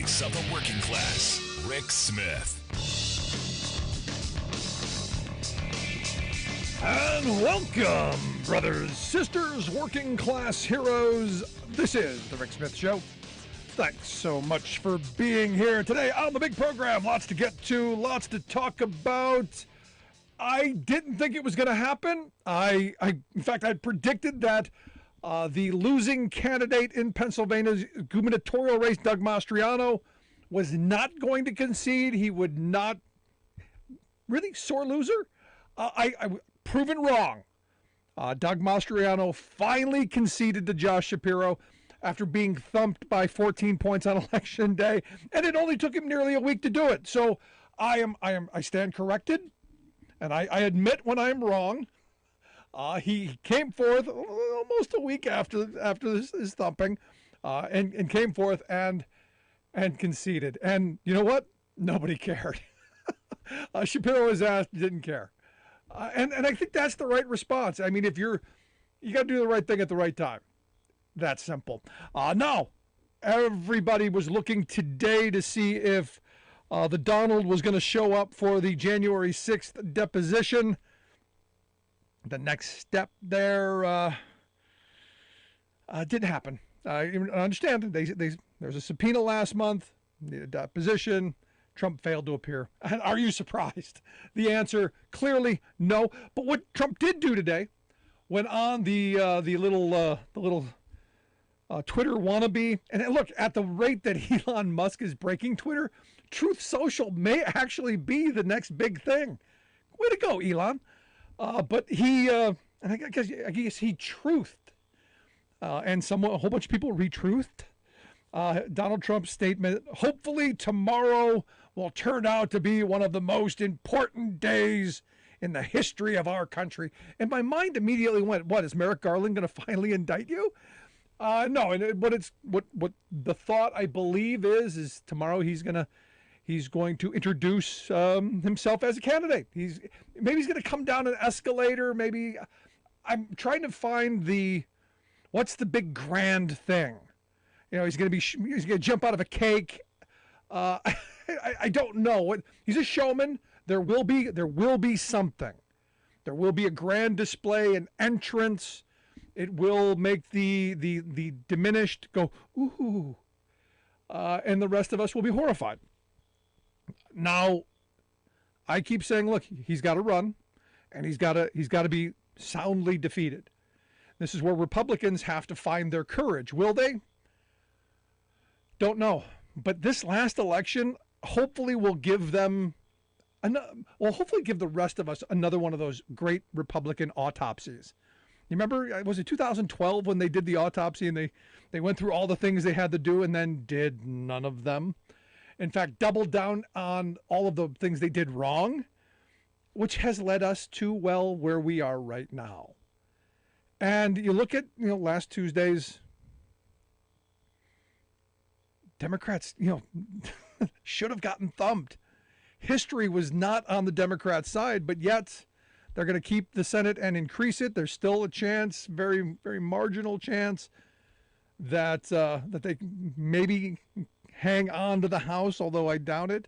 voice of the working class, Rick Smith. And welcome, brothers, sisters, working class heroes. This is the Rick Smith Show. Thanks so much for being here today on the big program. Lots to get to, lots to talk about. I didn't think it was going to happen. In fact, I predicted that the losing candidate in Pennsylvania's gubernatorial race, Doug Mastriano, was not going to concede. He would not. Really? Sore loser? I proven wrong. Doug Mastriano finally conceded to Josh Shapiro after being thumped by 14 points on election day, and it only took him nearly a week to do it. So I stand corrected, and I admit when I'm wrong. He came forth almost a week after his thumping, and came forth and conceded. And you know what? Nobody cared. Shapiro was asked, didn't care. And I think that's the right response. I mean, you got to do the right thing at the right time. That's simple. Now, everybody was looking today to see if the Donald was going to show up for the January 6th deposition. The next step there didn't happen. I understand. There's a subpoena last month, the deposition. Trump failed to appear. And are you surprised? The answer, clearly no. But what Trump did do today, went on the little Twitter wannabe, and look, at the rate that Elon Musk is breaking Twitter, Truth Social may actually be the next big thing. Way to go, Elon. But I guess he truthed, and a whole bunch of people retruthed Donald Trump's statement. Hopefully tomorrow will turn out to be one of the most important days in the history of our country. And my mind immediately went, what, is Merrick Garland going to finally indict you? No, and what the thought I believe is tomorrow he's going to introduce himself as a candidate. Maybe he's going to come down an escalator. Maybe I'm trying to find what's the big grand thing. You know, he's going to jump out of a cake. I don't know. He's a showman. There will be something. There will be a grand display, an entrance. It will make the diminished go ooh, and the rest of us will be horrified. Now, I keep saying, look, he's got to run, and he's got to be soundly defeated. This is where Republicans have to find their courage. Will they? Don't know. But this last election hopefully will give them, hopefully give the rest of us another one of those great Republican autopsies. You remember, was it 2012 when they did the autopsy and they went through all the things they had to do and then did none of them? In fact, doubled down on all of the things they did wrong, which has led us to, where we are right now. And you look at, last Tuesday's Democrats, should have gotten thumped. History was not on the Democrat side, but yet they're going to keep the Senate and increase it. There's still a chance, very, very marginal chance, that they maybe hang on to the House, although I doubt it.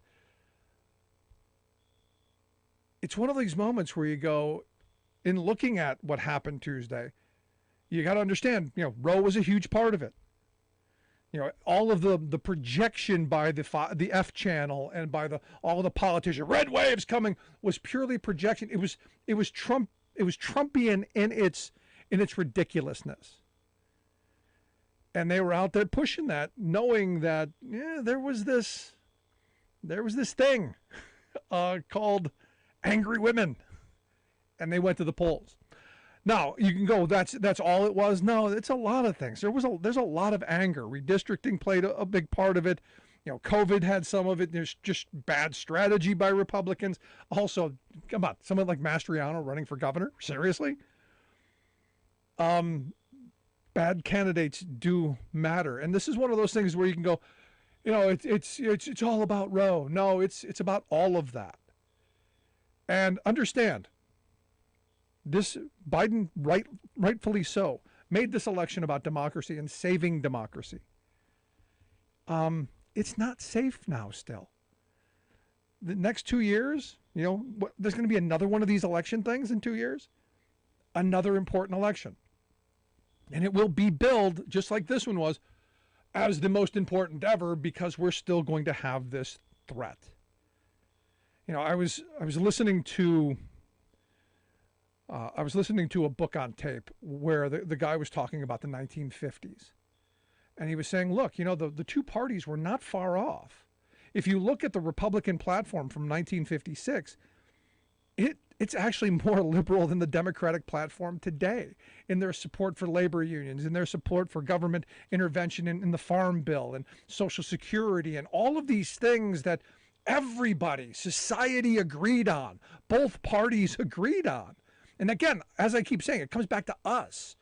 It's one of these moments where you go, in looking at what happened Tuesday, you got to understand, Roe was a huge part of it. All of the projection by the F channel and by all of the politicians, red waves coming, was purely projection. It was Trump. It was Trumpian in its ridiculousness. And they were out there pushing that, knowing that there was this thing called angry women, and they went to the polls. Now you can go, that's all it was. No, it's a lot of things. There's a lot of anger. Redistricting played a big part of it. COVID had some of it. There's just bad strategy by Republicans. Also, come on, someone like Mastriano running for governor, seriously? Bad candidates do matter, and this is one of those things where you can go, it's all about Roe. No, it's about all of that. And understand, this Biden, rightfully so, made this election about democracy and saving democracy. it's not safe now still. The next 2 years, there's going to be another one of these election things in 2 years, another important election. And it will be billed, just like this one was, as the most important ever because we're still going to have this threat. I was listening to a book on tape where the guy was talking about the 1950s. And he was saying, look, the two parties were not far off. If you look at the Republican platform from 1956, it's actually more liberal than the Democratic platform today in their support for labor unions, in their support for government intervention in the Farm Bill and Social Security and all of these things that everybody, society agreed on, both parties agreed on. And again, as I keep saying, it comes back to us.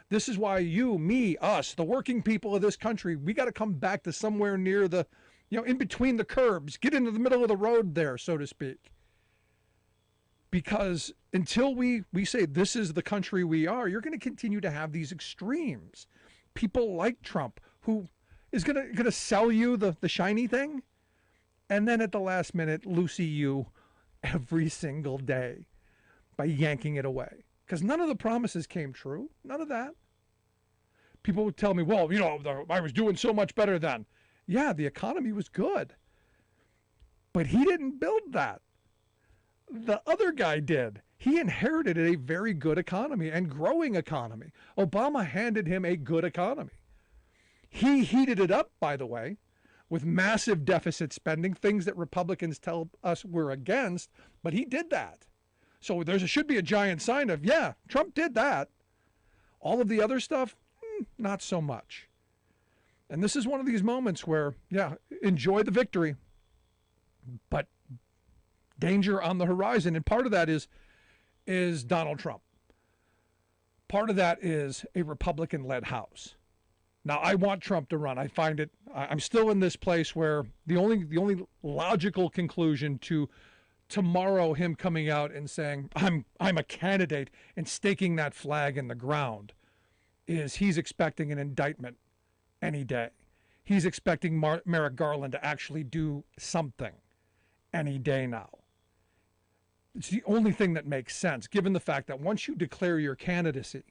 This is why you, me, us, the working people of this country, we got to come back to somewhere near the, in between the curbs, get into the middle of the road there, so to speak. Because until we say this is the country we are, you're going to continue to have these extremes. People like Trump, who is going to sell you the shiny thing, and then at the last minute, Lucy you every single day by yanking it away. Because none of the promises came true. None of that. People would tell me, well, I was doing so much better then. Yeah, the economy was good. But he didn't build that. The other guy did. He inherited a very good economy and growing economy. Obama handed him a good economy. He heated it up, by the way, with massive deficit spending, things that Republicans tell us we're against, but he did that. So there should be a giant sign of, yeah, Trump did that. All of the other stuff, not so much. And this is one of these moments where, yeah, enjoy the victory, but danger on the horizon. And part of that is Donald Trump. Part of that is a Republican-led House. Now, I want Trump to run. I'm still in this place where the only logical conclusion to tomorrow him coming out and saying, I'm a candidate and staking that flag in the ground is he's expecting an indictment any day. He's expecting Merrick Garland to actually do something any day now. It's the only thing that makes sense, given the fact that once you declare your candidacy,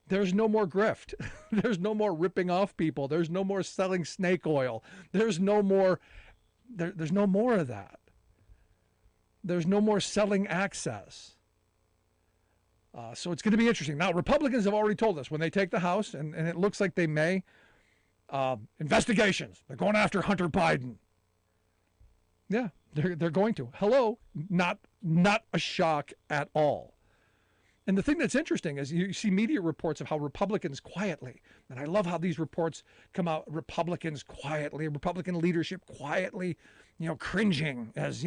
there's no more grift. There's no more ripping off people. There's no more selling snake oil. There's no more of that. There's no more selling access. So it's going to be interesting. Now, Republicans have already told us when they take the House, and it looks like they may, investigations. They're going after Hunter Biden. Yeah, they're going to. Hello, not a shock at all. And the thing that's interesting is you see media reports of how Republicans quietly, and I love how these reports come out, Republican leadership quietly, cringing as,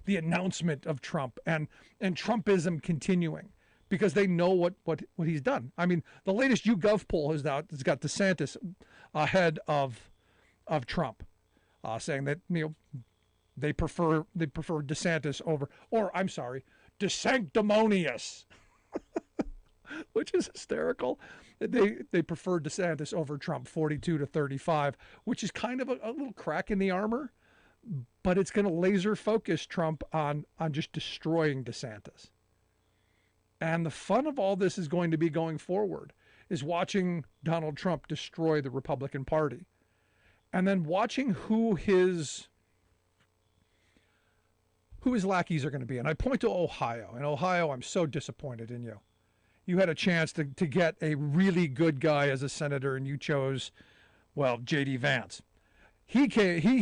the announcement of Trump and Trumpism continuing because they know what he's done. I mean, the latest YouGov poll has got DeSantis ahead of Trump, saying that, they prefer DeSantis over, DeSanctimonious. Which is hysterical. They prefer DeSantis over Trump, 42-35, which is kind of a little crack in the armor, but it's going to laser focus Trump on just destroying DeSantis. And the fun of all this is going to be going forward is watching Donald Trump destroy the Republican Party, and then watching who his lackeys are going to be. And I point to Ohio. In Ohio, I'm so disappointed in you. You had a chance to get a really good guy as a senator, and you chose, J.D. Vance. He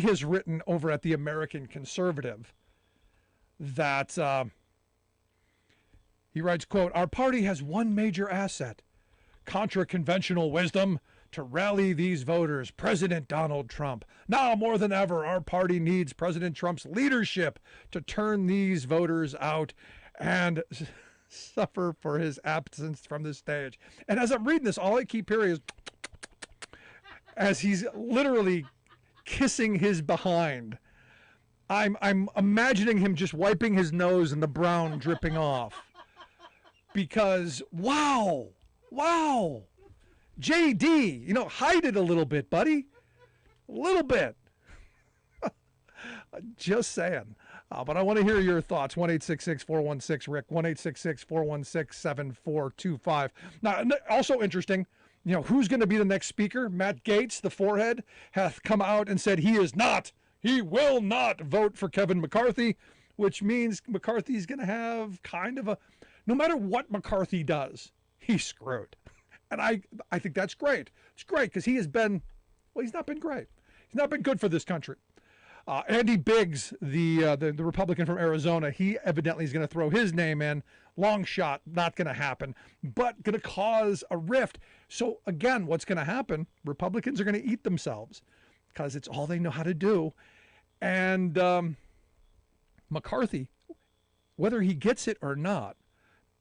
has written over at the American Conservative that he writes, quote, "Our party has one major asset, contra conventional wisdom, to rally these voters, President Donald Trump. Now more than ever, our party needs President Trump's leadership to turn these voters out and suffer for his absence from the stage." And as I'm reading this, all I keep hearing is as he's literally kissing his behind. I'm imagining him just wiping his nose and the brown dripping off. Because, wow. JD, hide it a little bit, buddy. A little bit. Just saying. But I want to hear your thoughts. 1-866-416-RICK, 1-866-416-7425. Now, also interesting, who's going to be the next speaker? Matt Gaetz, the forehead, hath come out and said he will not vote for Kevin McCarthy, which means McCarthy's going to have kind of no matter what McCarthy does, he's screwed. And I think that's great. It's great because he's not been great. He's not been good for this country. Andy Biggs, the Republican from Arizona, he evidently is going to throw his name in. Long shot, not going to happen, but going to cause a rift. So again, what's going to happen? Republicans are going to eat themselves because it's all they know how to do. And McCarthy, whether he gets it or not,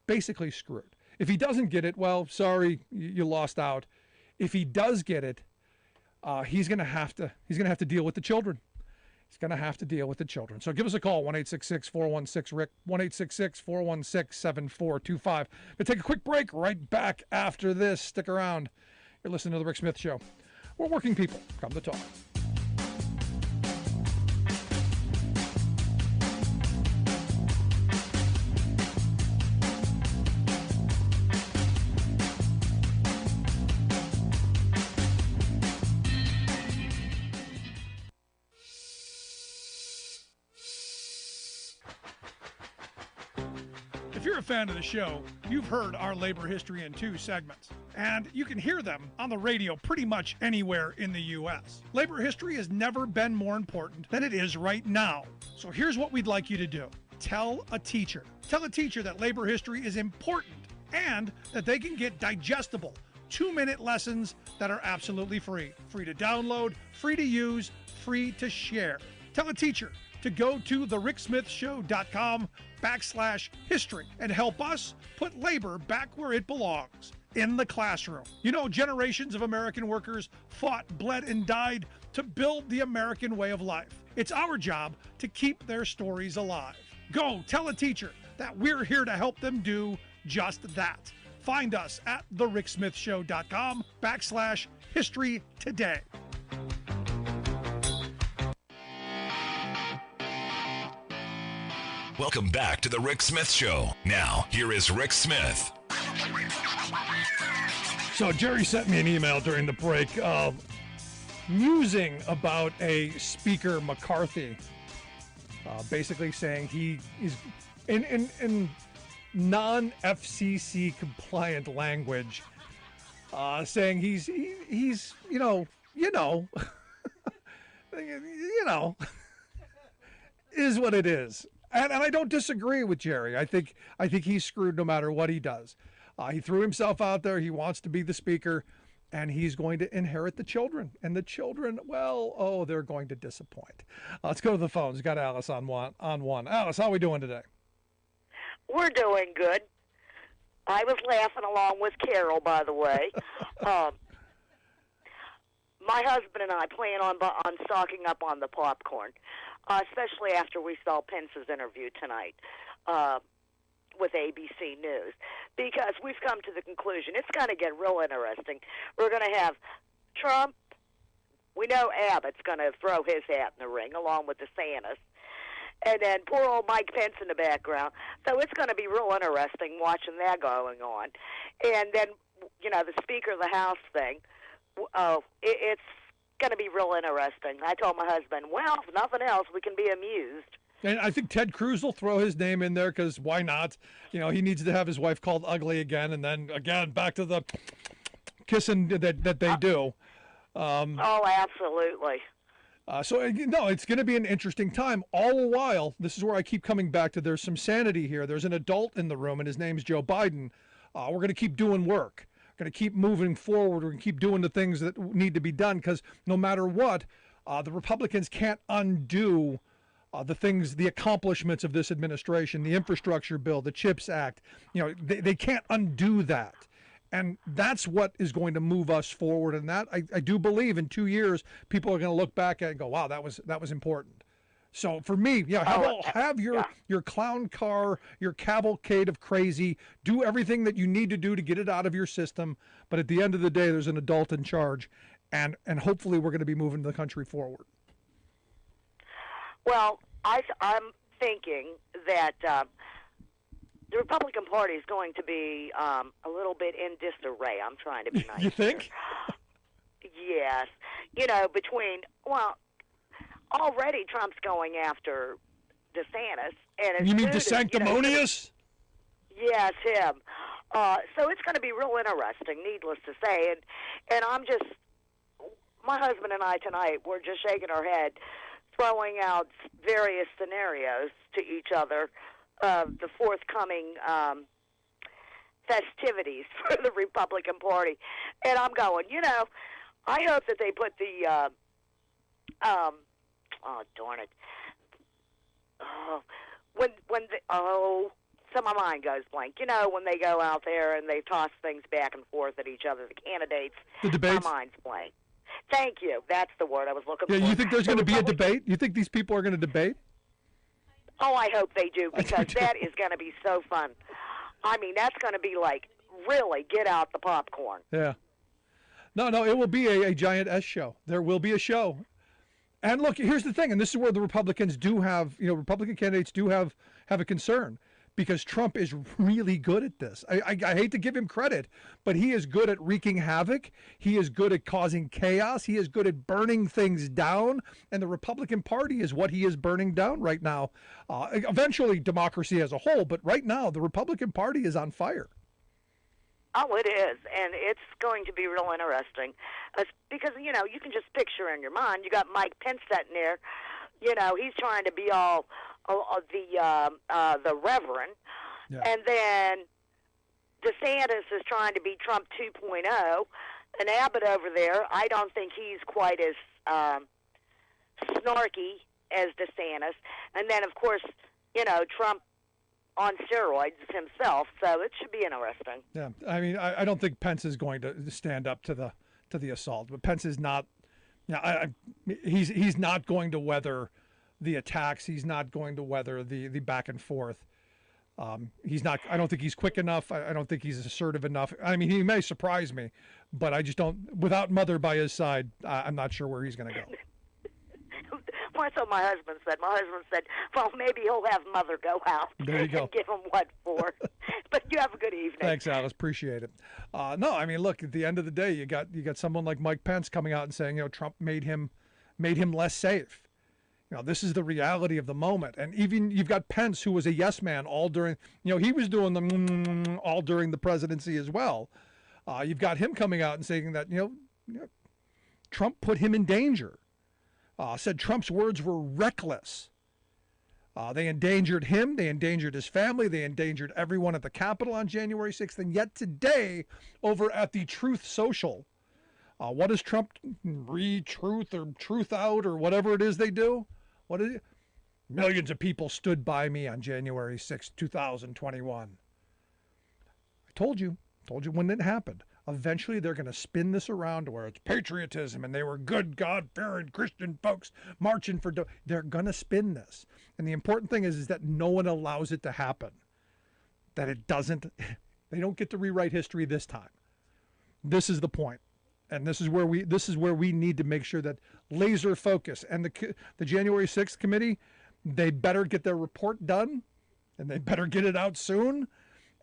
basically screwed. If he doesn't get it, well, sorry, you lost out. If he does get it, he's going to have to deal with the children. He's going to have to deal with the children. So give us a call, 1-866-416-RICK, 1-866-416-7425. We'll take a quick break right back after this. Stick around. You're listening to The Rick Smith Show. We're working people. Come to talk. If you're a fan of the show, you've heard our labor history in 2 segments, and you can hear them on the radio pretty much anywhere in the U.S. Labor history has never been more important than it is right now. So here's what we'd like you to do. Tell a teacher. Tell a teacher that labor history is important and that they can get digestible 2-minute lessons that are absolutely free. Free to download, free to use, free to share. Tell a teacher to go to thericksmithshow.com/history and help us put labor back where it belongs, in the classroom. Generations of American workers fought, bled, and died to build the American way of life. It's our job to keep their stories alive. Go tell a teacher that we're here to help them do just that. Find us at thericksmithshow.com/history today. Welcome back to the Rick Smith Show. Now, here is Rick Smith. So Jerry sent me an email during the break musing about a Speaker McCarthy, basically saying he is, in non-FCC compliant language, saying he's is what it is. And I don't disagree with Jerry. I think he's screwed no matter what he does. He threw himself out there. He wants to be the speaker, and he's going to inherit the children. And the children, they're going to disappoint. Let's go to the phones. We've got Alice on one. Alice, how are we doing today? We're doing good. I was laughing along with Carol, by the way. My husband and I plan on stocking up on the popcorn. Especially after we saw Pence's interview tonight with ABC News, because we've come to the conclusion it's going to get real interesting. We're going to have Trump. We know Abbott's going to throw his hat in the ring along with DeSantis, and then poor old Mike Pence in the background. So it's going to be real interesting watching that going on. And then, the Speaker of the House thing, it's going to be real interesting. I told my husband, well, if nothing else, we can be amused. And I think Ted Cruz will throw his name in there because why not? He needs to have his wife called ugly again, and then again back to the kissing that they do. Absolutely. It's going to be an interesting time. All the while, this is where I keep coming back to there's some sanity here. There's an adult in the room, and his name's Joe Biden. We're going to keep doing work. Going to keep moving forward. We're going to keep doing the things that need to be done because no matter what, the Republicans can't undo the accomplishments of this administration, the infrastructure bill, the CHIPS Act. They can't undo that. And that's what is going to move us forward. And that I do believe in 2 years, people are going to look back at it and go, wow, that was important. So for me, have your clown car, your cavalcade of crazy, do everything that you need to do to get it out of your system. But at the end of the day, there's an adult in charge, and hopefully we're going to be moving the country forward. Well, I'm thinking that the Republican Party is going to be a little bit in disarray. I'm trying to be nice. You think? Yes. Already Trump's going after DeSantis. And You mean DeSanctimonious? Yes, him. So it's going to be real interesting, needless to say. And my husband and I tonight, we're just shaking our head, throwing out various scenarios to each other of the forthcoming festivities for the Republican Party. And I'm going, I hope that they put the, oh, darn it. So my mind goes blank. When they go out there and they toss things back and forth at each other, the candidates, the debates? My mind's blank. Thank you. That's the word I was looking for. Yeah, you think there's going to be a debate? You think these people are going to debate? Oh, I hope they do, because that is going to be so fun. I mean, that's going to be like, really, get out the popcorn. Yeah. No, it will be a giant S show. There will be a show. And look, here's the thing, and this is where the Republicans do have, Republican candidates do have a concern, because Trump is really good at this. I hate to give him credit, but he is good at wreaking havoc. He is good at causing chaos. He is good at burning things down. And the Republican Party is what he is burning down right now. Eventually, democracy as a whole, but right now, the Republican Party is on fire. Oh, it is, and it's going to be real interesting, because, you can just picture in your mind, you got Mike Pence sitting there, he's trying to be all the reverend, yeah. And then DeSantis is trying to be Trump 2.0, and Abbott over there, I don't think he's quite as snarky as DeSantis, and then, of course, Trump on steroids himself, so it should be interesting. Yeah, I mean, I don't think Pence is going to stand up to the assault, but Pence is not. He's not going to weather the attacks. He's not going to weather the back and forth. He's not. I don't think he's quick enough. I don't think he's assertive enough. I mean, he may surprise me, but I just don't. Without Mother by his side, I'm not sure where he's going to go. Well, that's what my husband said. My husband said, well, maybe he'll have Mother go out there you go. and give him what for. But you have a good evening. Thanks, Alice. Appreciate it. No, I mean, look, at the end of the day, you got someone like Mike Pence coming out and saying, Trump made him less safe. This is the reality of the moment. And even you've got Pence, who was a yes man all during, he was doing the all during the presidency as well. You've got him coming out and saying that, Trump put him in danger. Said Trump's words were reckless. They endangered him. They endangered his family. They endangered everyone at the Capitol on January 6th. And yet today, over at the Truth Social, what does Trump re-truth or truth out or whatever it is they do? What is it? Millions of people stood by me on January 6th, 2021. I told you when it happened. Eventually, they're going to spin this around to where it's patriotism and they were good, God-fearing Christian folks marching for... They're going to spin this. And the important thing is that no one allows it to happen. That it doesn't... They don't get to rewrite history this time. This is the point. And this is where we need to make sure that laser focus. And the January 6th committee, they better get their report done, and they better get it out soon.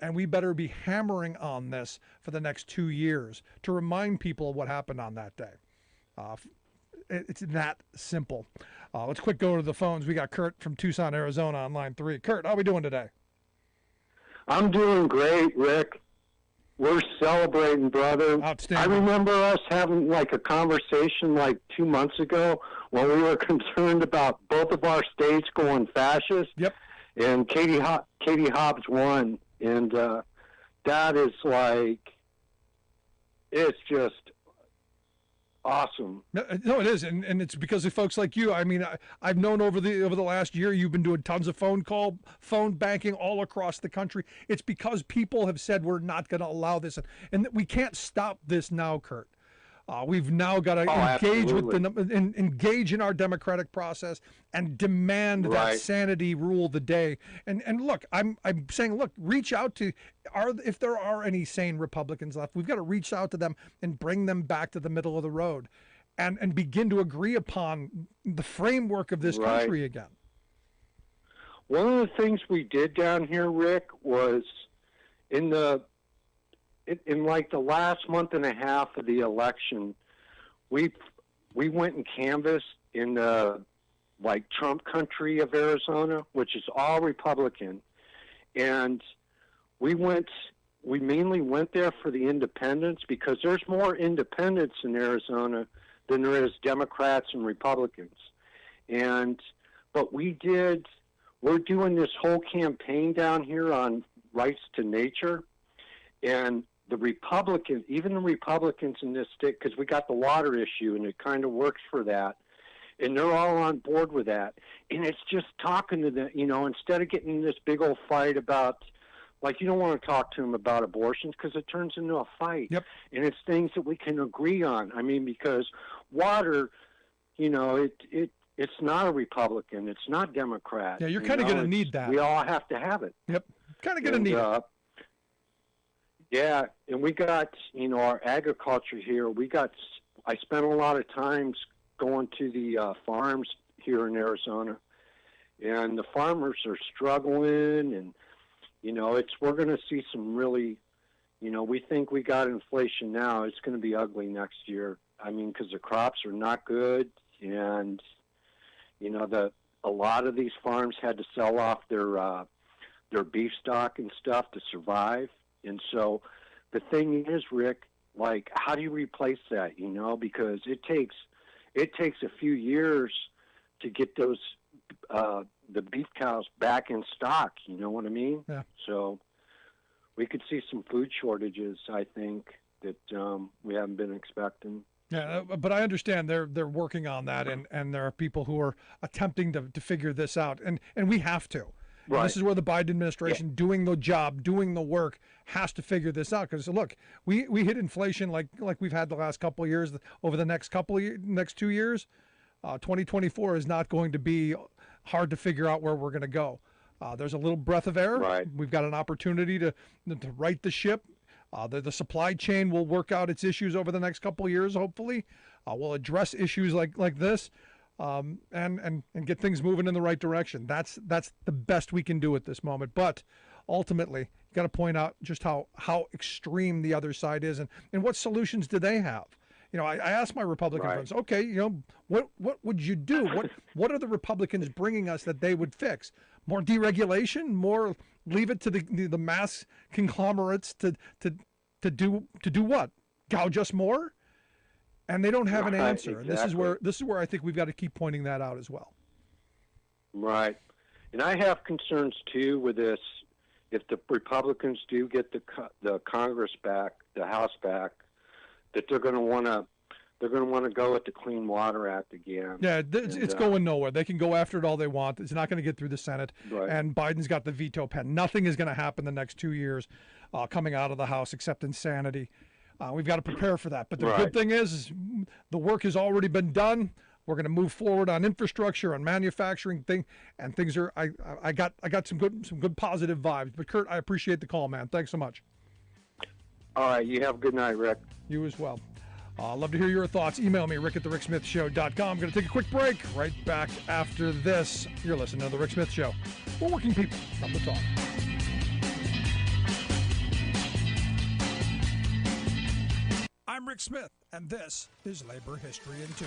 And we better be hammering on this for the next 2 years to remind people what happened on that day. It's that simple. Let's quick go to the phones. We got Kurt from Tucson, Arizona on line 3. Kurt, how are we doing today? I'm doing great, Rick. We're celebrating, brother. Outstanding. I remember us having like a conversation like 2 months ago when we were concerned about both of our states going fascist. Yep. And Katie Hobbs won. And that is like, it's just awesome. No, it is, and it's because of folks like you. I mean, I've known over the last year, you've been doing tons of phone banking all across the country. It's because people have said we're not going to allow this, and we can't stop this now, Kurt. We've now got to engage in our democratic process and demand that sanity rule the day. And look, I'm saying, look, reach out to if there are any sane Republicans left, we've got to reach out to them and bring them back to the middle of the road. and begin to agree upon the framework of this country again. One of the things we did down here, Rick, was in like the last month and a half of the election, we went and canvassed in the like Trump country of Arizona, which is all Republican, and we mainly went there for the independents because there's more independents in Arizona than there is Democrats and Republicans. But we're doing this whole campaign down here on rights to nature, and even the Republicans in this state, because we got the water issue and it kind of works for that, and they're all on board with that. And it's just talking to them, instead of getting in this big old fight about, like, you don't want to talk to them about abortions because it turns into a fight. Yep. And it's things that we can agree on. I mean, because water, it's not a Republican. It's not Democrat. Yeah, you're kind of going to need that. We all have to have it. Yep. Kind of going to need it. Yeah, and we got, our agriculture here. I spent a lot of times going to the farms here in Arizona, and the farmers are struggling, and, we're going to see some really, we think we got inflation now. It's going to be ugly next year. I mean, because the crops are not good, and, a lot of these farms had to sell off their beef stock and stuff to survive. And so the thing is, Rick, like, how do you replace that, because it takes a few years to get those the beef cows back in stock, you know what I mean? Yeah. So we could see some food shortages, I think, that we haven't been expecting. Yeah, but I understand they're working on that, and there are people who are attempting to figure this out, and we have to. Right. This is where the Biden administration, doing the job, doing the work, has to figure this out. Because look, we hit inflation like we've had the last couple of years. Over the next 2 years, 2024 is not going to be hard to figure out where we're going to go. There's a little breath of air. Right. We've got an opportunity to right the ship. The supply chain will work out its issues over the next couple of years. Hopefully, we'll address issues like this. And get things moving in the right direction. That's the best we can do at this moment. But ultimately, you got to point out just how extreme the other side is, and what solutions do they have? I asked my Republican friends, okay, what would you do? What are the Republicans bringing us that they would fix? More deregulation? More leave it to the mass conglomerates to do what? Gouge us more? And they don't have an answer. Exactly. And this is where I think we've got to keep pointing that out as well. Right. And I have concerns too with this. If the Republicans do get the Congress back, the House back, that they're going to want to go with the Clean Water Act again. Yeah, it's going nowhere. They can go after it all they want. It's not going to get through the Senate. Right. And Biden's got the veto pen. Nothing is going to happen the next 2 years coming out of the House except insanity. We've got to prepare for that. But the good thing is the work has already been done. We're going to move forward on infrastructure, on manufacturing and things are. I got some good positive vibes. But Kurt, I appreciate the call, man. Thanks so much. All right, you have a good night, Rick. You as well. Love to hear your thoughts. Email me, rick@thericksmithshow.com. I'm going to take a quick break. Right back after this. You're listening to The Rick Smith Show. We're working people from the top. I'm Rick Smith, and this is Labor History in 2.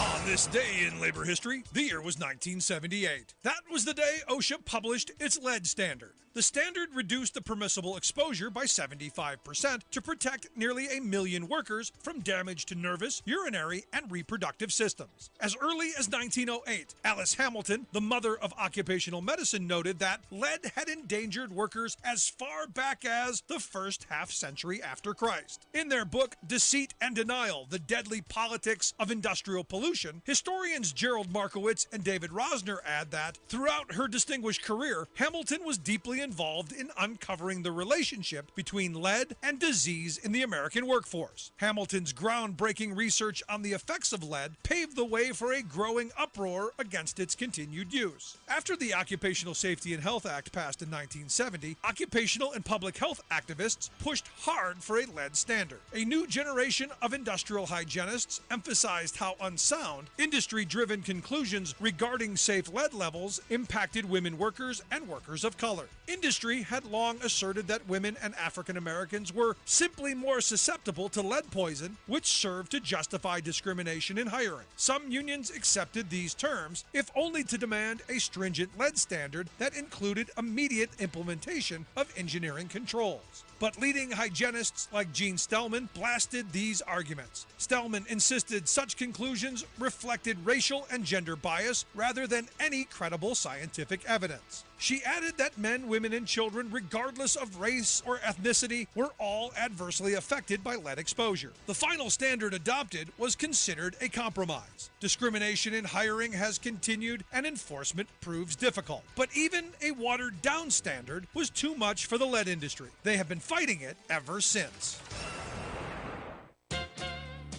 On this day in labor history, the year was 1978. That was the day OSHA published its lead standard. The standard reduced the permissible exposure by 75% to protect nearly 1 million workers from damage to nervous, urinary, and reproductive systems. As early as 1908, Alice Hamilton, the mother of occupational medicine, noted that lead had endangered workers as far back as the first half-century after Christ. In their book, Deceit and Denial, The Deadly Politics of Industrial Pollution, historians Gerald Markowitz and David Rosner add that, throughout her distinguished career, Hamilton was deeply involved in uncovering the relationship between lead and disease in the American workforce. Hamilton's groundbreaking research on the effects of lead paved the way for a growing uproar against its continued use. After the Occupational Safety and Health Act passed in 1970, occupational and public health activists pushed hard for a lead standard. A new generation of industrial hygienists emphasized how unsound, industry-driven conclusions regarding safe lead levels impacted women workers and workers of color. Industry had long asserted that women and African Americans were simply more susceptible to lead poison, which served to justify discrimination in hiring. Some unions accepted these terms, if only to demand a stringent lead standard that included immediate implementation of engineering controls. But leading hygienists like Gene Stellman blasted these arguments. Stellman insisted such conclusions reflected racial and gender bias rather than any credible scientific evidence. She added that men, women, and children, regardless of race or ethnicity, were all adversely affected by lead exposure. The final standard adopted was considered a compromise. Discrimination in hiring has continued and enforcement proves difficult. But even a watered-down standard was too much for the lead industry. They have been fighting it ever since.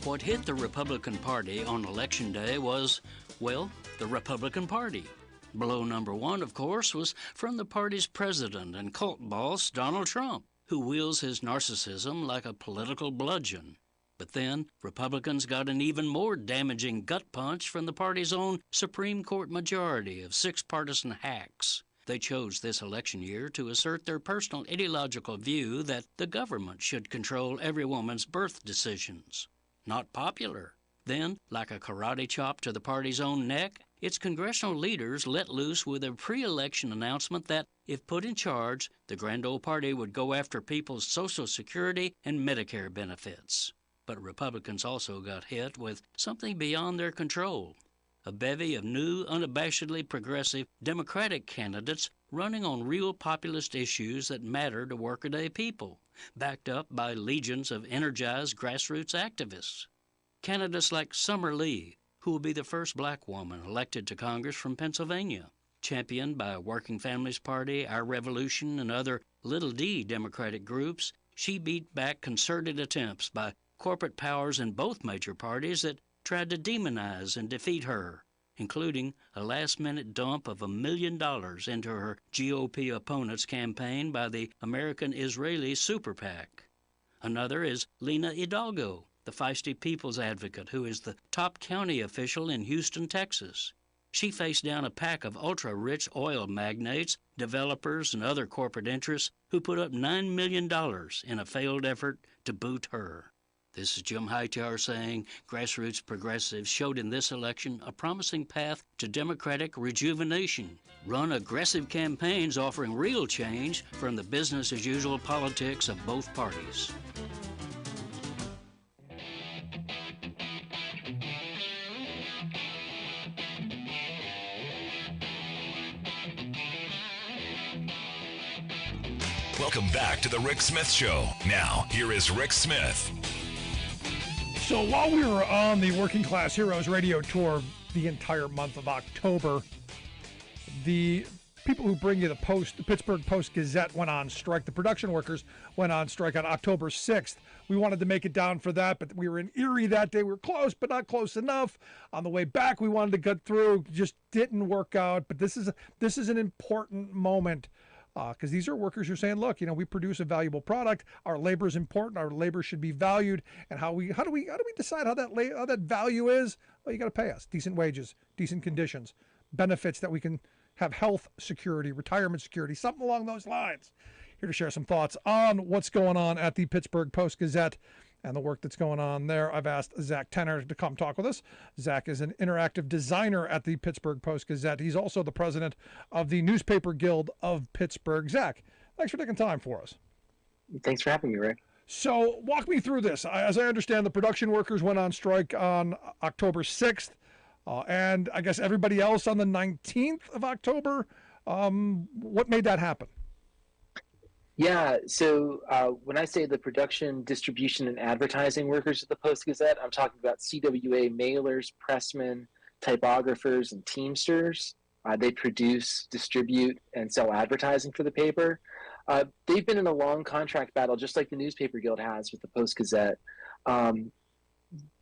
What hit the Republican Party on Election Day was, well, the Republican Party. Blow number one, of course, was from the party's president and cult boss, Donald Trump, who wields his narcissism like a political bludgeon. But then, Republicans got an even more damaging gut punch from the party's own Supreme Court majority of 6 partisan hacks. They chose this election year to assert their personal ideological view that the government should control every woman's birth decisions. Not popular. Then, like a karate chop to the party's own neck, its congressional leaders let loose with a pre-election announcement that, if put in charge, the grand old party would go after people's Social Security and Medicare benefits. But Republicans also got hit with something beyond their control. A bevy of new, unabashedly progressive Democratic candidates running on real populist issues that matter to workaday people, backed up by legions of energized grassroots activists. Candidates like Summer Lee, who will be the first black woman elected to Congress from Pennsylvania. Championed by Working Families Party, Our Revolution, and other little d Democratic groups, she beat back concerted attempts by corporate powers in both major parties that tried to demonize and defeat her, including a last-minute dump of $1 million into her GOP opponent's campaign by the American-Israeli Super PAC. Another is Lena Hidalgo, the feisty people's advocate who is the top county official in Houston, Texas. She faced down a pack of ultra-rich oil magnates, developers, and other corporate interests who put up $9 million in a failed effort to boot her. This is Jim Hightower saying grassroots progressives showed in this election a promising path to democratic rejuvenation. Run aggressive campaigns offering real change from the business-as-usual politics of both parties. Welcome back to the Rick Smith Show. Now, here is Rick Smith. So while we were on the Working Class Heroes radio tour the entire month of October, the people who bring you the Pittsburgh Post-Gazette went on strike. The production workers went on strike on October 6th. We wanted to make it down for that, but we were in Erie that day. We were close, but not close enough. On the way back, we wanted to get through. Just didn't work out. But this is an important moment. Because these are workers who are saying, look, we produce a valuable product. Our labor is important. Our labor should be valued. And how do we decide how that value is? Well, you got to pay us decent wages, decent conditions, benefits that we can have health security, retirement security, something along those lines. Here to share some thoughts on what's going on at the Pittsburgh Post-Gazette and the work that's going on there. I've asked Zach Tenner to come talk with us. Zach is an interactive designer at the Pittsburgh Post-Gazette. He's also the president of the Newspaper Guild of Pittsburgh. Zach, thanks for taking time for us. Thanks for having me, Rick. So walk me through this. As I understand, the production workers went on strike on October 6th, and I guess everybody else on the 19th of October. What made that happen? Yeah, so when I say the production, distribution, and advertising workers at the Post-Gazette, I'm talking about CWA mailers, pressmen, typographers, and Teamsters. They produce, distribute, and sell advertising for the paper. They've been in a long contract battle, just like the Newspaper Guild has with the Post-Gazette.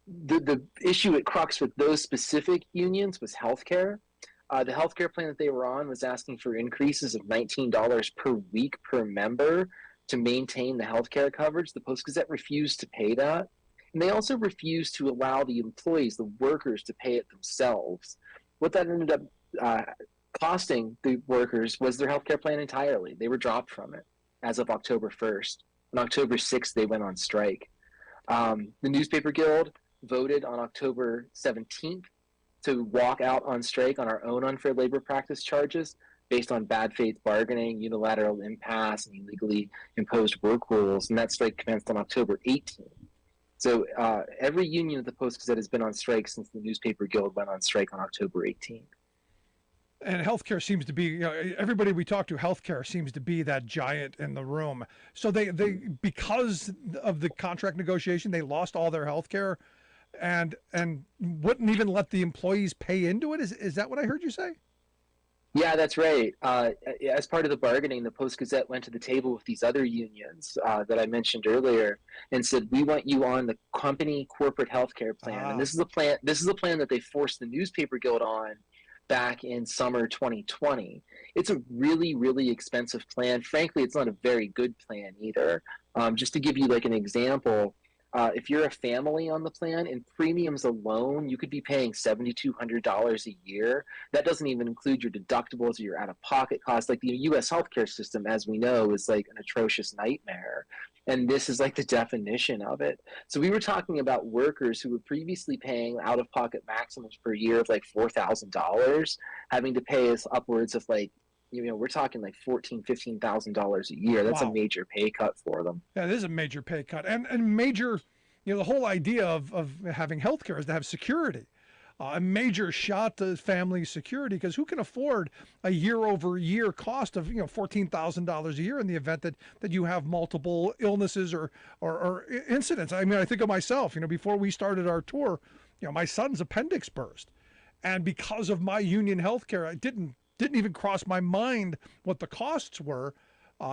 The issue at crux with those specific unions was healthcare. The healthcare plan that they were on was asking for increases of $19 per week per member to maintain the healthcare coverage. The Post-Gazette refused to pay that. And they also refused to allow the employees, the workers, to pay it themselves. What that ended up costing the workers was their healthcare plan entirely. They were dropped from it as of October 1st. On October 6th, they went on strike. The Newspaper Guild voted on October 17th to walk out on strike on our own unfair labor practice charges based on bad faith bargaining, unilateral impasse, and illegally imposed work rules. And that strike commenced on October 18th. So every union at the Post-Gazette has been on strike since the Newspaper Guild went on strike on October 18th. And healthcare seems to be, everybody we talk to, healthcare seems to be that giant in the room. So they because of the contract negotiation, they lost all their healthcare and wouldn't even let the employees pay into it. Is that what I heard you say? Yeah, that's right. As part of the bargaining, the Post-Gazette went to the table with these other unions that I mentioned earlier and said, we want you on the company corporate healthcare plan. And this is a plan. This is a plan that they forced the Newspaper Guild on back in summer 2020. It's a really, really expensive plan. Frankly, it's not a very good plan either. Just to give you like an example, if you're a family on the plan, in premiums alone, you could be paying $7,200 a year. That doesn't even include your deductibles or your out-of-pocket costs. Like the U.S. healthcare system, as we know, is like an atrocious nightmare. And this is like the definition of it. So we were talking about workers who were previously paying out-of-pocket maximums per year of like $4,000, having to pay us upwards of like, we're talking like $14,000, $15,000 a year. That's a major pay cut for them. Yeah, it is a major pay cut, and major. The whole idea of having healthcare is to have security, a major shot to family security. Because who can afford a year-over-year cost of $14,000 a year in the event that you have multiple illnesses or incidents? I mean, I think of myself. Before we started our tour, my son's appendix burst, and because of my union healthcare, I didn't even cross my mind what the costs were.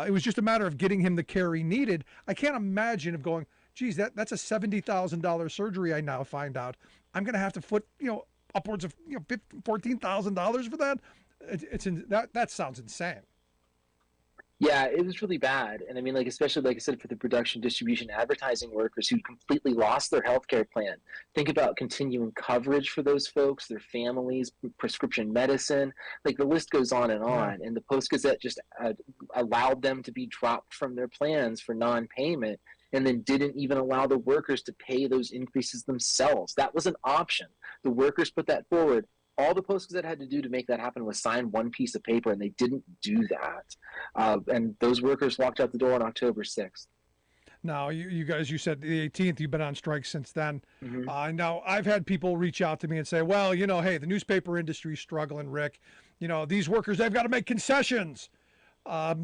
It was just a matter of getting him the care he needed. I can't imagine of going, geez, that's a $70,000 surgery. I now find out I'm going to have to foot, upwards of $14,000 for that. That sounds insane. Yeah, it was really bad. And I mean, especially like I said, for the production, distribution, advertising workers who completely lost their healthcare plan. Think about continuing coverage for those folks, their families, prescription medicine, the list goes on and on. And the Post-Gazette just allowed them to be dropped from their plans for non-payment, and then didn't even allow the workers to pay those increases themselves. That was an option. The workers put that forward. All the Post-Gazette had to do to make that happen was sign one piece of paper, and they didn't do that. And those workers walked out the door on October 6th. Now, you guys, you said the 18th, you've been on strike since then. Mm-hmm. Now, I've had people reach out to me and say, well, hey, the newspaper industry's struggling, Rick. These workers, they've got to make concessions. I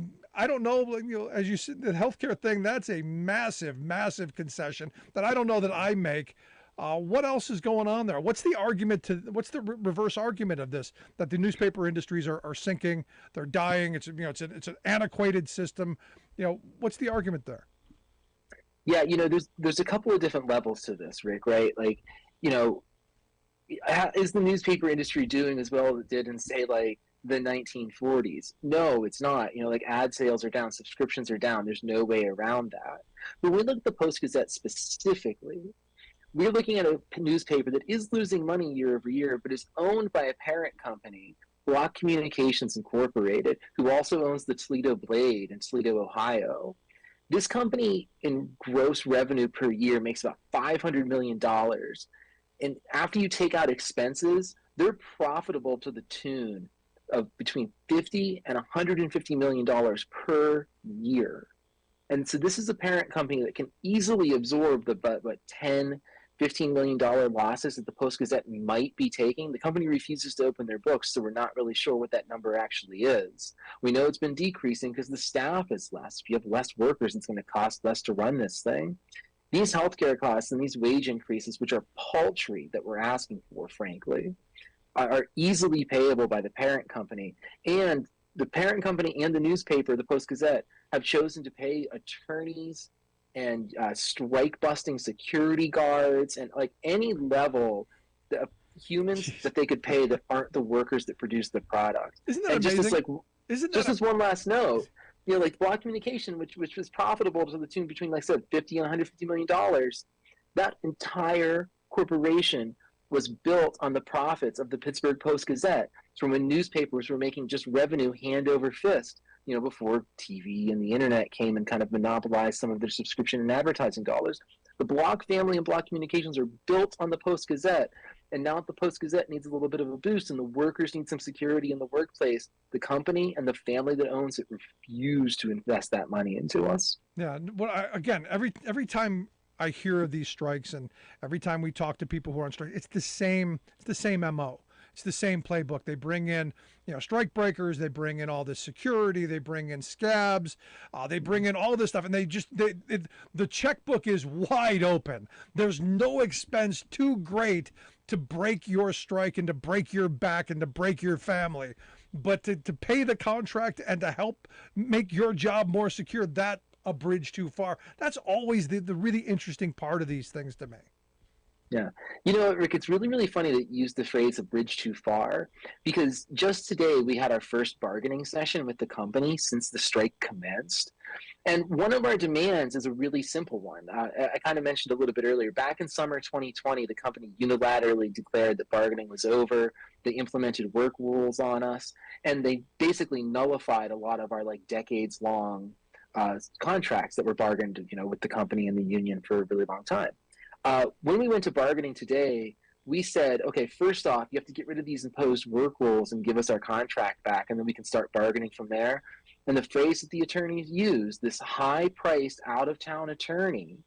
don't know, as you said, the healthcare thing, that's a massive, massive concession that I don't know that I make. What else is going on there? What's the argument what's the reverse argument of this, that the newspaper industries are sinking, they're dying, it's an antiquated system. What's the argument there? Yeah, there's a couple of different levels to this, Rick, right? Is the newspaper industry doing as well as it did in, say, the 1940s? No, it's not. Ad sales are down, subscriptions are down. There's no way around that. But when we look at the Post-Gazette specifically, we're looking at a newspaper that is losing money year over year, but is owned by a parent company, Block Communications Incorporated, who also owns the Toledo Blade in Toledo, Ohio. This company, in gross revenue per year, makes about $500 million. And after you take out expenses, they're profitable to the tune of between $50 and $150 million per year. And so this is a parent company that can easily absorb the $10, $15 million losses that the Post-Gazette might be taking. The company refuses to open their books, so we're not really sure what that number actually is. We know it's been decreasing because the staff is less. If you have less workers, it's going to cost less to run this thing. These healthcare costs and these wage increases, which are paltry that we're asking for, frankly, are easily payable by the parent company. And the parent company and the newspaper, the Post-Gazette, have chosen to pay attorneys and strike-busting security guards and like any level of humans that they could pay that aren't the workers that produce the product. Isn't that and amazing? Just as, like, Isn't just that as one last note, you know, like Block Communication, which was profitable to the tune between, like I said, $50 and $150 million, that entire corporation was built on the profits of the Pittsburgh Post-Gazette from when newspapers were making just revenue hand over fist, you know, before TV and the internet came and kind of monopolized some of their subscription and advertising dollars. The Block family and Block Communications are built on the Post-Gazette, and now that the Post-Gazette needs a little bit of a boost and the workers need some security in the workplace, the company and the family that owns it refuse to invest that money into us. Yeah. Well, again, every time I hear of these strikes and every time we talk to people who are on strike, it's the same MO. It's the same playbook. They bring in, you know, strike breakers. They bring in all this security. They bring in scabs. They bring in all this stuff, and the checkbook is wide open. There's no expense too great to break your strike and to break your back and to break your family, but to pay the contract and to help make your job more secure, that a bridge too far. That's always the really interesting part of these things to me. Yeah. You know, Rick, it's really, really funny that you use the phrase a bridge too far, because just today we had our first bargaining session with the company since the strike commenced. And one of our demands is a really simple one. I kind of mentioned a little bit earlier. Back in summer 2020, the company unilaterally declared that bargaining was over. They implemented work rules on us, and they basically nullified a lot of our like decades-long contracts that were bargained, you know, with the company and the union for a really long time. When we went to bargaining today, we said, okay, first off, you have to get rid of these imposed work rules and give us our contract back, and then we can start bargaining from there. And the phrase that the attorneys used, this high-priced, out-of-town attorney,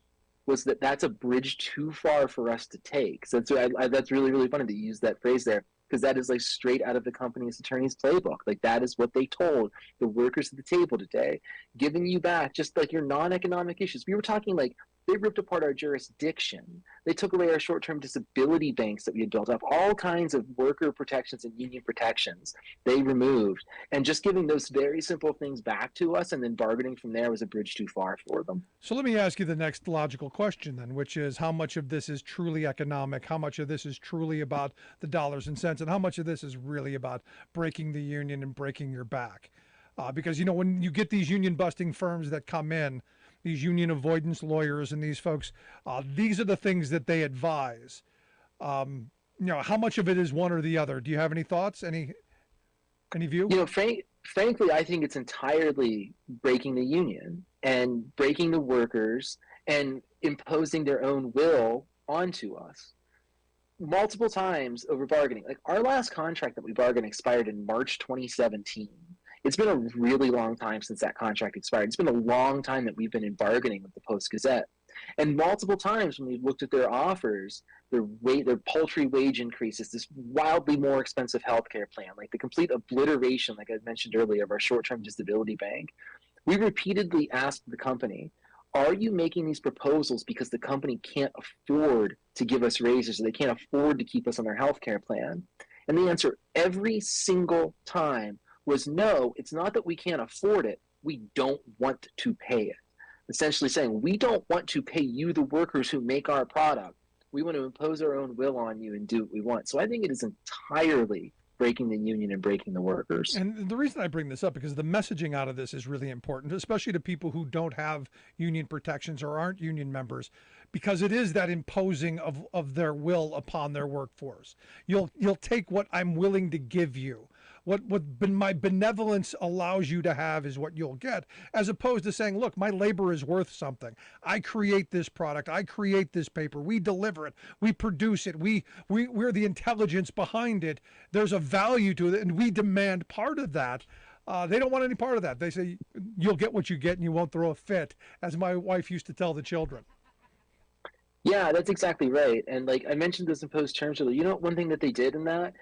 was that that's a bridge too far for us to take. So that's really, really funny that you use that phrase there, because that is like straight out of the company's attorney's playbook. Like that is what they told the workers at the table today, giving you back just like your non-economic issues. We were talking like they ripped apart our jurisdiction. They took away our short-term disability banks that we had built up, all kinds of worker protections and union protections they removed. And just giving those very simple things back to us and then bargaining from there was a bridge too far for them. So let me ask you the next logical question then, which is how much of this is truly economic? How much of this is truly about the dollars and cents? And how much of this is really about breaking the union and breaking your back? Because, you know, when you get these union busting firms that come in, these union avoidance lawyers and these folks, these are the things that they advise. You know, how much of it is one or the other? Do you have any thoughts? Any view? You know, frankly, I think it's entirely breaking the union and breaking the workers and imposing their own will onto us. Multiple times over bargaining. Like our last contract that we bargained expired in March 2017. It's been a really long time since that contract expired. It's been a long time that we've been in bargaining with the Post-Gazette. And multiple times when we've looked at their offers, their paltry wage increases, this wildly more expensive healthcare plan, like the complete obliteration, like I mentioned earlier, of our short-term disability bank, we repeatedly asked the company, are you making these proposals because the company can't afford to give us raises or they can't afford to keep us on their healthcare plan? And the answer every single time was no, it's not that we can't afford it, we don't want to pay it. Essentially saying, we don't want to pay you, the workers who make our product. We want to impose our own will on you and do what we want. So I think it is entirely breaking the union and breaking the workers. And the reason I bring this up, because the messaging out of this is really important, especially to people who don't have union protections or aren't union members, because it is that imposing of their will upon their workforce. You'll take what I'm willing to give you. What my benevolence allows you to have is what you'll get, as opposed to saying, look, my labor is worth something. I create this product. I create this paper. We deliver it. We produce it. We're the intelligence behind it. There's a value to it, and we demand part of that. They don't want any part of that. They say, you'll get what you get and you won't throw a fit, as my wife used to tell the children. Yeah, that's exactly right. And like I mentioned those imposed terms earlier, you know, one thing that they did in that,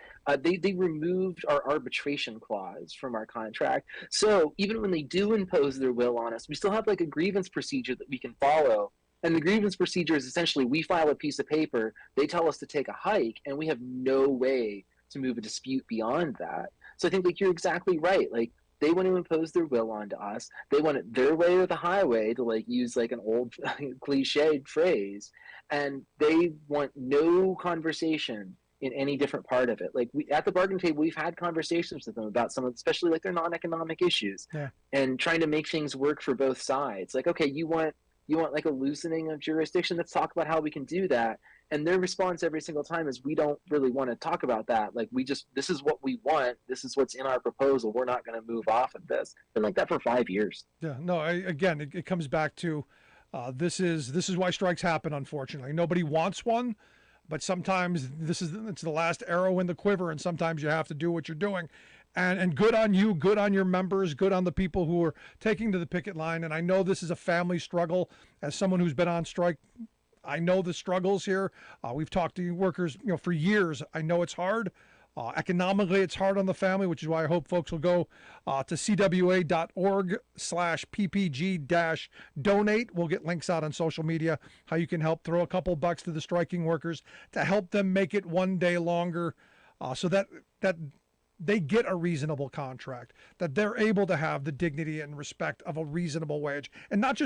they removed our arbitration clause from our contract. So even when they do impose their will on us, we still have like a grievance procedure that we can follow. And the grievance procedure is essentially we file a piece of paper, they tell us to take a hike, and we have no way to move a dispute beyond that. So I think like you're exactly right. Like they want to impose their will onto us. They want it their way or the highway, to like use like an old cliched phrase, and they want no conversation in any different part of it. Like we at the bargaining table, we've had conversations with them about some of, especially like their non-economic issues, and trying to make things work for both sides. Like, okay, you want like a loosening of jurisdiction? Let's talk about how we can do that. And their response every single time is, we don't really want to talk about that. Like, this is what we want. This is what's in our proposal. We're not going to move off of this. Been like that for 5 years. Yeah, no, again, it comes back to this is why strikes happen, unfortunately. Nobody wants one, but sometimes it's the last arrow in the quiver, and sometimes you have to do what you're doing. And good on you, good on your members, good on the people who are taking to the picket line. And I know this is a family struggle. As someone who's been on strike, I know the struggles here. We've talked to workers, for years. I know it's hard. Economically, it's hard on the family, which is why I hope folks will go to cwa.org/ppg-donate. We'll get links out on social media, how you can help throw a couple bucks to the striking workers to help them make it one day longer, so that they get a reasonable contract, that they're able to have the dignity and respect of a reasonable wage, and not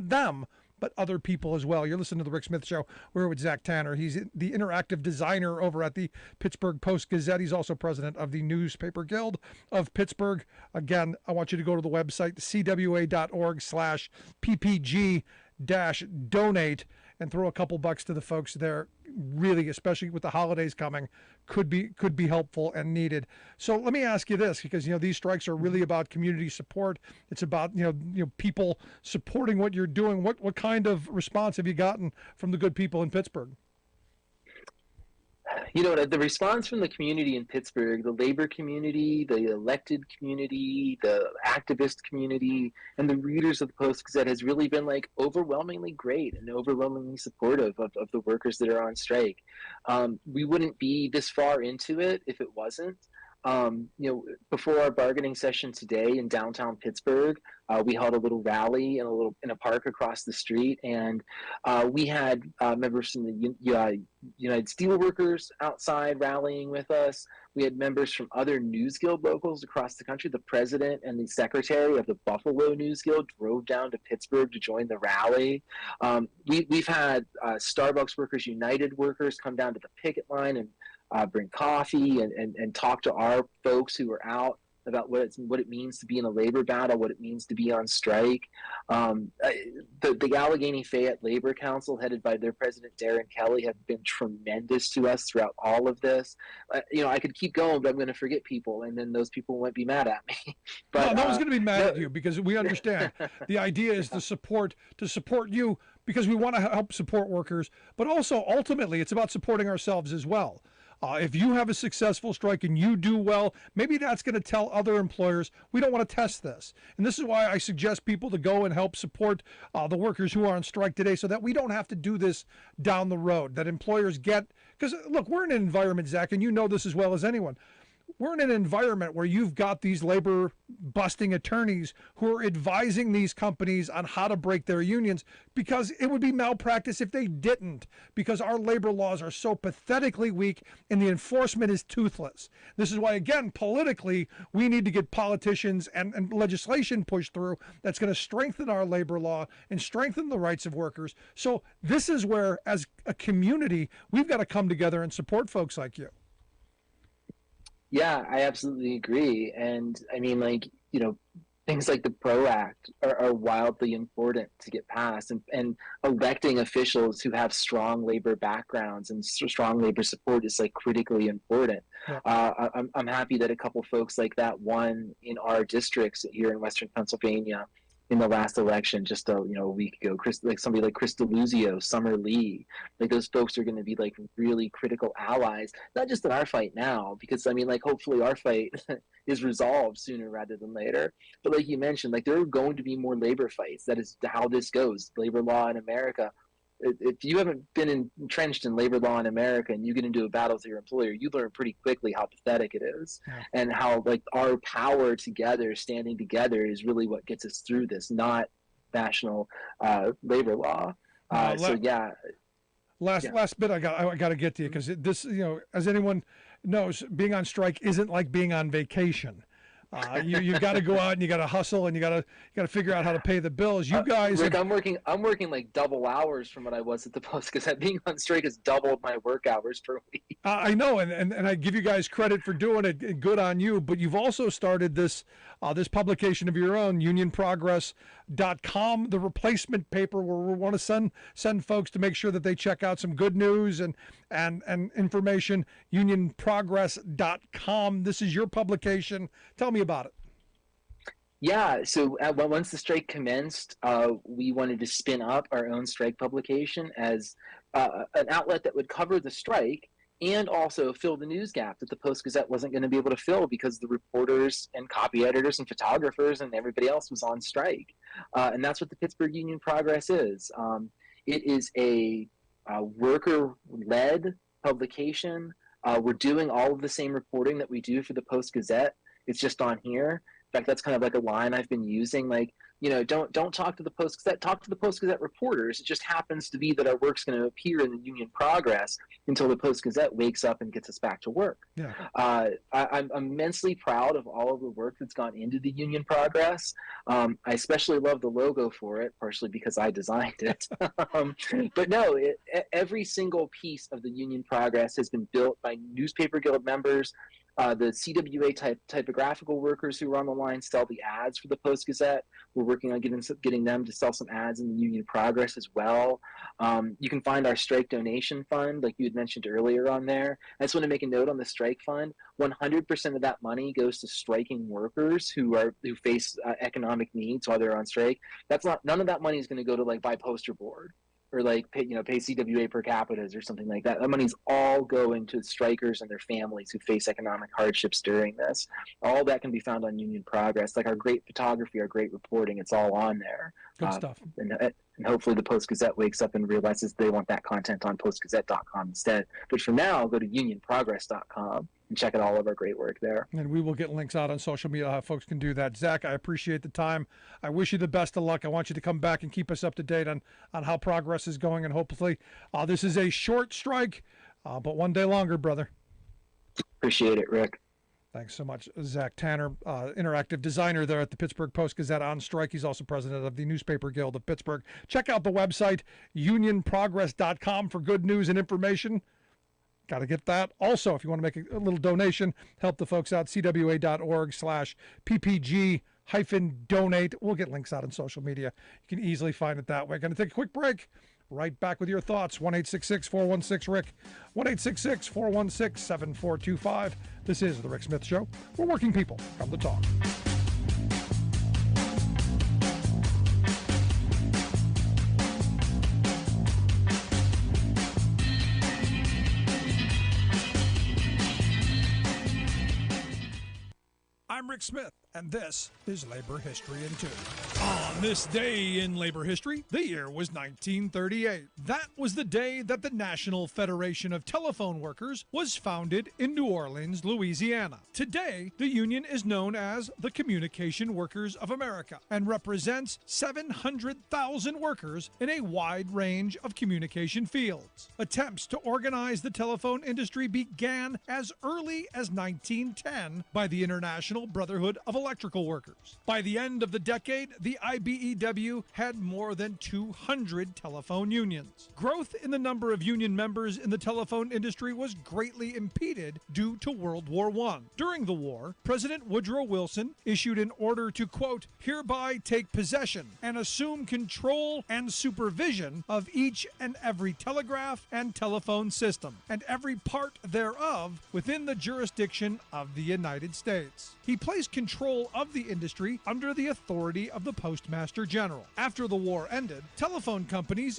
them, but other people as well. You're listening to the Rick Smith Show. We're with Zach Tanner. He's the interactive designer over at the Pittsburgh Post-Gazette. He's also president of the Newspaper Guild of Pittsburgh. Again, I want you to go to the website, cwa.org/ppg-donate, and throw a couple bucks to the folks there. Really, especially with the holidays coming, could be helpful and needed. So let me ask you this, because these strikes are really about community support. It's about people supporting what you're doing. What kind of response have you gotten from the good people in Pittsburgh? The response from the community in Pittsburgh, the labor community, the elected community, the activist community, and the readers of the Post-Gazette has really been like overwhelmingly great and overwhelmingly supportive of the workers that are on strike. We wouldn't be this far into it if it wasn't. Before our bargaining session today in downtown Pittsburgh, we held a little rally in a park across the street, and we had members from the United Steelworkers outside rallying with us. We had members from other News Guild locals across the country. The president and the secretary of the Buffalo News Guild drove down to Pittsburgh to join the rally. We've had Starbucks Workers United workers come down to the picket line and bring coffee and talk to our folks who are out about what it means to be in a labor battle, what it means to be on strike. The Allegheny Fayette Labor Council, headed by their president, Darren Kelly, have been tremendous to us throughout all of this. I could keep going, but I'm going to forget people, and then those people won't be mad at me. But, no one's going to be mad at you, because we understand. The idea is to support you, because we want to help support workers, but also ultimately it's about supporting ourselves as well. If you have a successful strike and you do well, maybe that's going to tell other employers, we don't want to test this. And this is why I suggest people to go and help support the workers who are on strike today, so that we don't have to do this down the road, that employers get, because look, we're in an environment, Zach, and you know this as well as anyone. We're in an environment where you've got these labor busting attorneys who are advising these companies on how to break their unions, because it would be malpractice if they didn't, because our labor laws are so pathetically weak and the enforcement is toothless. This is why, again, politically, we need to get politicians and legislation pushed through that's going to strengthen our labor law and strengthen the rights of workers. So this is where, as a community, we've got to come together and support folks like you. Yeah, I absolutely agree. And I mean, things like the PRO Act are wildly important to get passed, and electing officials who have strong labor backgrounds and strong labor support is critically important. Yeah. I'm happy that a couple folks like that won in our districts here in Western Pennsylvania in the last election just a week ago. Somebody like Chris DeLuzio, Summer Lee, those folks are going to be really critical allies, not just in our fight now, because hopefully our fight is resolved sooner rather than later. But like you mentioned, there are going to be more labor fights. That is how this goes. Labor law in America. If you haven't been entrenched in labor law in America and you get into a battle with your employer, you learn pretty quickly how pathetic it is, and how our power together, standing together, is really what gets us through this, not national labor law. Last bit I got to get to you, because this, as anyone knows being on strike isn't like being on vacation. You've got to go out and you got to hustle and you got to figure out how to pay the bills. You guys, Rick, I'm working like double hours from what I was at the Post Gazette. Being on strike has doubled my work hours per week. I know, and I give you guys credit for doing it. And good on you. But you've also started this publication of your own, UnionProgress.com, the replacement paper where we want to send folks to make sure that they check out some good news and information. UnionProgress.com. This is your publication. Tell me about it. Yeah, so once the strike commenced, we wanted to spin up our own strike publication as an outlet that would cover the strike and also fill the news gap that the Post Gazette wasn't going to be able to fill because the reporters and copy editors and photographers and everybody else was on strike. And that's what the Pittsburgh Union Progress is. It is a worker-led publication. We're doing all of the same reporting that we do for the Post Gazette. It's just on here. In fact, that's kind of like a line I've been using. Like, don't talk to the Post Gazette. Talk to the Post Gazette reporters. It just happens to be that our work's going to appear in the Union Progress until the Post Gazette wakes up and gets us back to work. Yeah. I'm immensely proud of all of the work that's gone into the Union Progress. I especially love the logo for it, partially because I designed it. But no, every single piece of the Union Progress has been built by Newspaper Guild members. The CWA typographical workers who are on the line sell the ads for the Post Gazette. We're working on getting them to sell some ads in the Union Progress as well. You can find our strike donation fund, like you had mentioned earlier, on there. I just want to make a note on the strike fund. 100% of that money goes to striking workers who face economic needs while they're on strike. None of that money is going to go to like buy poster board or like pay CWA per capitas or something like that. That money's all going to strikers and their families who face economic hardships during this. All that can be found on Union Progress. Like our great photography, our great reporting, it's all on there. Good stuff. And hopefully the Post Gazette wakes up and realizes they want that content on postgazette.com instead. But for now, go to unionprogress.com and check out all of our great work there. And we will get links out on social media how folks can do that. Zach, I appreciate the time. I wish you the best of luck. I want you to come back and keep us up to date on how progress is going. And hopefully this is a short strike, but one day longer, brother. Appreciate it, Rick. Thanks so much, Zach Tanner, interactive designer there at the Pittsburgh Post-Gazette on strike. He's also president of the Newspaper Guild of Pittsburgh. Check out the website, unionprogress.com, for good news and information. Got to get that. Also, if you want to make a little donation, help the folks out, cwa.org/ppg-donate. We'll get links out on social media. You can easily find it that way. Going to take a quick break. Right back with your thoughts. 1-866-416-RICK. 1-866-416-7425. This is The Rick Smith Show, where working people come to talk. I'm Rick Smith, and this is Labor History in 2. On this day in labor history, the year was 1938. That was the day that the National Federation of Telephone Workers was founded in New Orleans, Louisiana. Today, the union is known as the Communication Workers of America and represents 700,000 workers in a wide range of communication fields. Attempts to organize the telephone industry began as early as 1910 by the International Brotherhood of Electrical Workers. By the end of the decade, the IBEW had more than 200 telephone unions. Growth in the number of union members in the telephone industry was greatly impeded due to World War I. During the war, President Woodrow Wilson issued an order to, quote, hereby take possession and assume control and supervision of each and every telegraph and telephone system, and every part thereof within the jurisdiction of the United States. He placed control of the industry under the authority of the Postmaster General. After the war ended, telephone companies